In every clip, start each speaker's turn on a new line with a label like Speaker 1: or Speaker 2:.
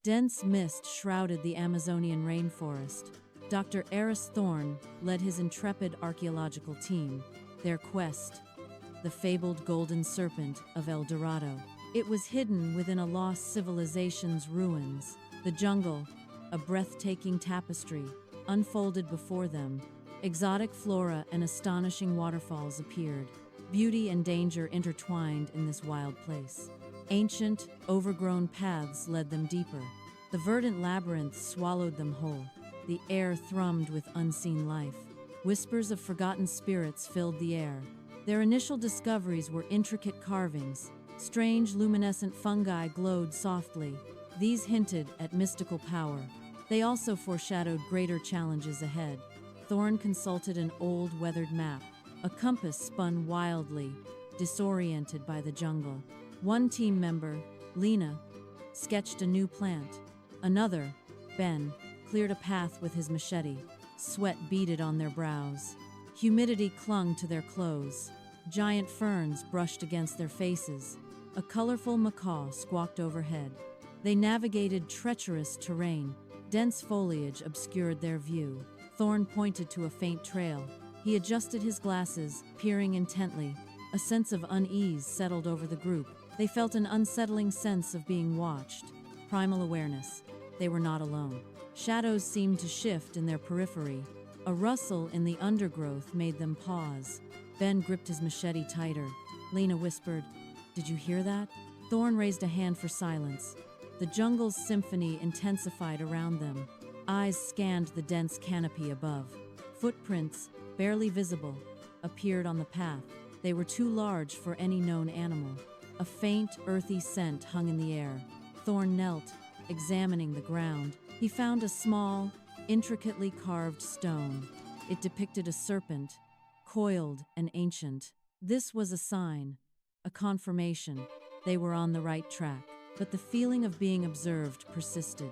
Speaker 1: Dense mist shrouded the Amazonian rainforest. Dr. Eris Thorne led his intrepid archaeological team. Their quest, the fabled golden serpent of El Dorado. It was hidden within a lost civilization's ruins. The jungle, a breathtaking tapestry, unfolded before them. Exotic flora and astonishing waterfalls appeared. Beauty and danger intertwined in this wild place. Ancient, overgrown paths led them deeper. The verdant labyrinth swallowed them whole. The air thrummed with unseen life. Whispers of forgotten spirits filled the air. Their initial discoveries were intricate carvings. Strange luminescent fungi glowed softly. These hinted at mystical power. They also foreshadowed greater challenges ahead. Thorne consulted an old, weathered map. A compass spun wildly, disoriented by the jungle. One team member, Lena, sketched a new plant. Another, Ben, cleared a path with his machete. Sweat beaded on their brows. Humidity clung to their clothes. Giant ferns brushed against their faces. A colorful macaw squawked overhead. They navigated treacherous terrain. Dense foliage obscured their view. Thorne pointed to a faint trail. He adjusted his glasses, peering intently. A sense of unease settled over the group. They felt an unsettling sense of being watched. Primal awareness. They were not alone. Shadows seemed to shift in their periphery. A rustle in the undergrowth made them pause. Ben gripped his machete tighter. Lena whispered, "Did you hear that?" Thorne raised a hand for silence. The jungle's symphony intensified around them. Eyes scanned the dense canopy above. Footprints, barely visible, appeared on the path. They were too large for any known animal. A faint, earthy scent hung in the air. Thorne knelt, examining the ground. He found a small, intricately carved stone. It depicted a serpent, coiled and ancient. This was a sign, a confirmation. They were on the right track. But the feeling of being observed persisted.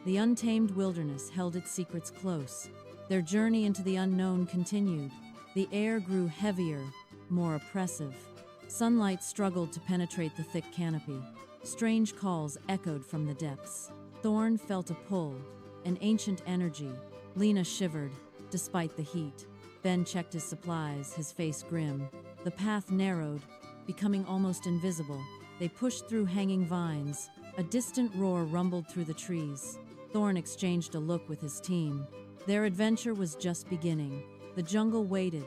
Speaker 1: The untamed wilderness held its secrets close. Their journey into the unknown continued. The air grew heavier, more oppressive. Sunlight struggled to penetrate the thick canopy. Strange calls echoed from the depths. Thorne felt a pull, an ancient energy. Lena shivered, despite the heat. Ben checked his supplies, his face grim. The path narrowed, becoming almost invisible. They pushed through hanging vines. A distant roar rumbled through the trees. Thorne exchanged a look with his team. Their adventure was just beginning. The jungle waited,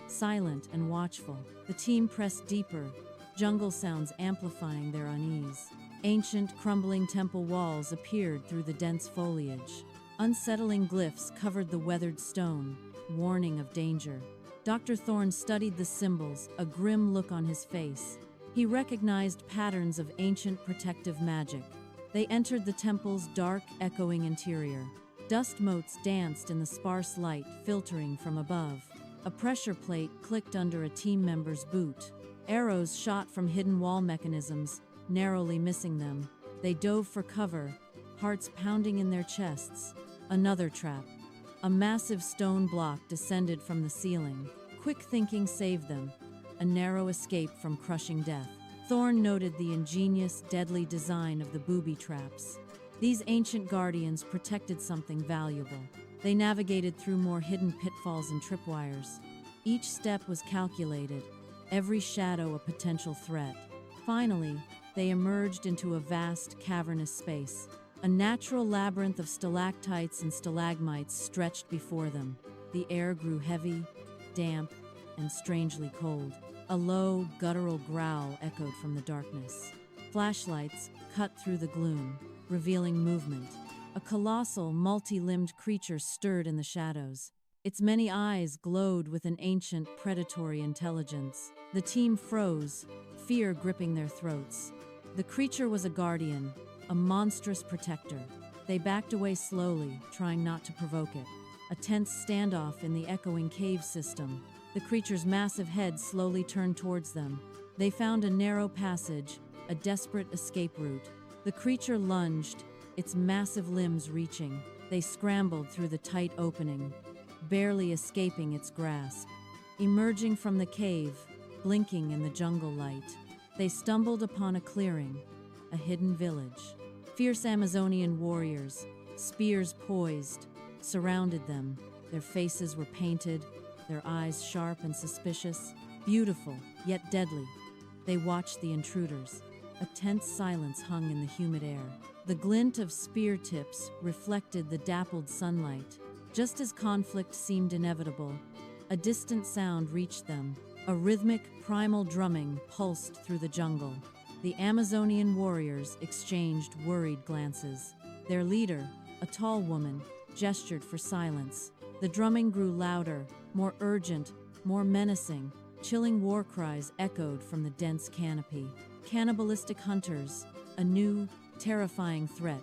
Speaker 1: silent and watchful. The team pressed deeper, jungle sounds amplifying their unease. Ancient, crumbling temple walls appeared through the dense foliage. Unsettling glyphs covered the weathered stone, warning of danger. Dr. Thorne studied the symbols, a grim look on his face. He recognized patterns of ancient protective magic. They entered the temple's dark, echoing interior. Dust motes danced in the sparse light filtering from above. A pressure plate clicked under a team member's boot. Arrows shot from hidden wall mechanisms, narrowly missing them. They dove for cover, hearts pounding in their chests. Another trap. A massive stone block descended from the ceiling. Quick thinking saved them. A narrow escape from crushing death. Thorne noted the ingenious, deadly design of the Booby traps. These ancient guardians protected something valuable. They navigated through more hidden pitfalls and tripwires. Each step was calculated, every shadow a potential threat. Finally, they emerged into a vast, cavernous space. A natural labyrinth of stalactites and stalagmites stretched before them. The air grew heavy, damp, and strangely cold. A low, guttural growl echoed from the darkness. Flashlights cut through the gloom, revealing movement. A colossal, multi-limbed creature stirred in the shadows. Its many eyes glowed with an ancient, predatory intelligence. The team froze, fear gripping their throats. The creature was a guardian, a monstrous protector. They backed away slowly, trying not to provoke it. A tense standoff in the echoing cave system. The creature's massive head slowly turned towards them. They found a narrow passage, a desperate escape route. The creature lunged, its massive limbs reaching. They scrambled through the tight opening, barely escaping its grasp. Emerging from the cave, blinking in the jungle light, they stumbled upon a clearing, a hidden village. Fierce Amazonian warriors, spears poised, surrounded them. Their faces were painted, their eyes sharp and suspicious, beautiful, yet deadly. They watched the intruders. A tense silence hung in the humid air. The glint of spear tips reflected the dappled sunlight. Just as conflict seemed inevitable, a distant sound reached them. A rhythmic, primal drumming pulsed through the jungle. The Amazonian warriors exchanged worried glances. Their leader, a tall woman, gestured for silence. The drumming grew louder, more urgent, more menacing. Chilling war cries echoed from the dense canopy. Cannibalistic hunters, a new, terrifying threat.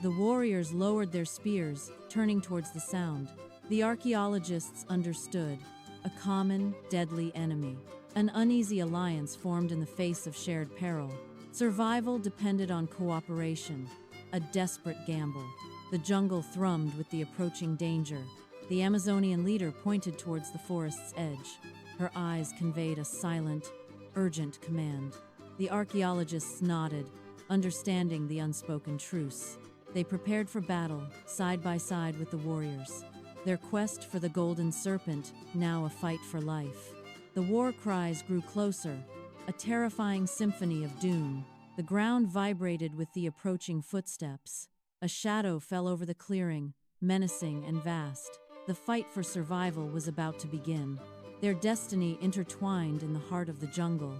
Speaker 1: The warriors lowered their spears, turning towards the sound. The archaeologists understood. A common, deadly enemy. An uneasy alliance formed in the face of shared peril. Survival depended on cooperation. A desperate gamble. The jungle thrummed with the approaching danger. The Amazonian leader pointed towards the forest's edge. Her eyes conveyed a silent, urgent command. The archaeologists nodded, understanding the unspoken truce. They prepared for battle, side by side with the warriors. Their quest for the golden serpent, now a fight for life. The war cries grew closer, a terrifying symphony of doom. The ground vibrated with the approaching footsteps. A shadow fell over the clearing, menacing and vast. The fight for survival was about to begin. Their destiny intertwined in the heart of the jungle.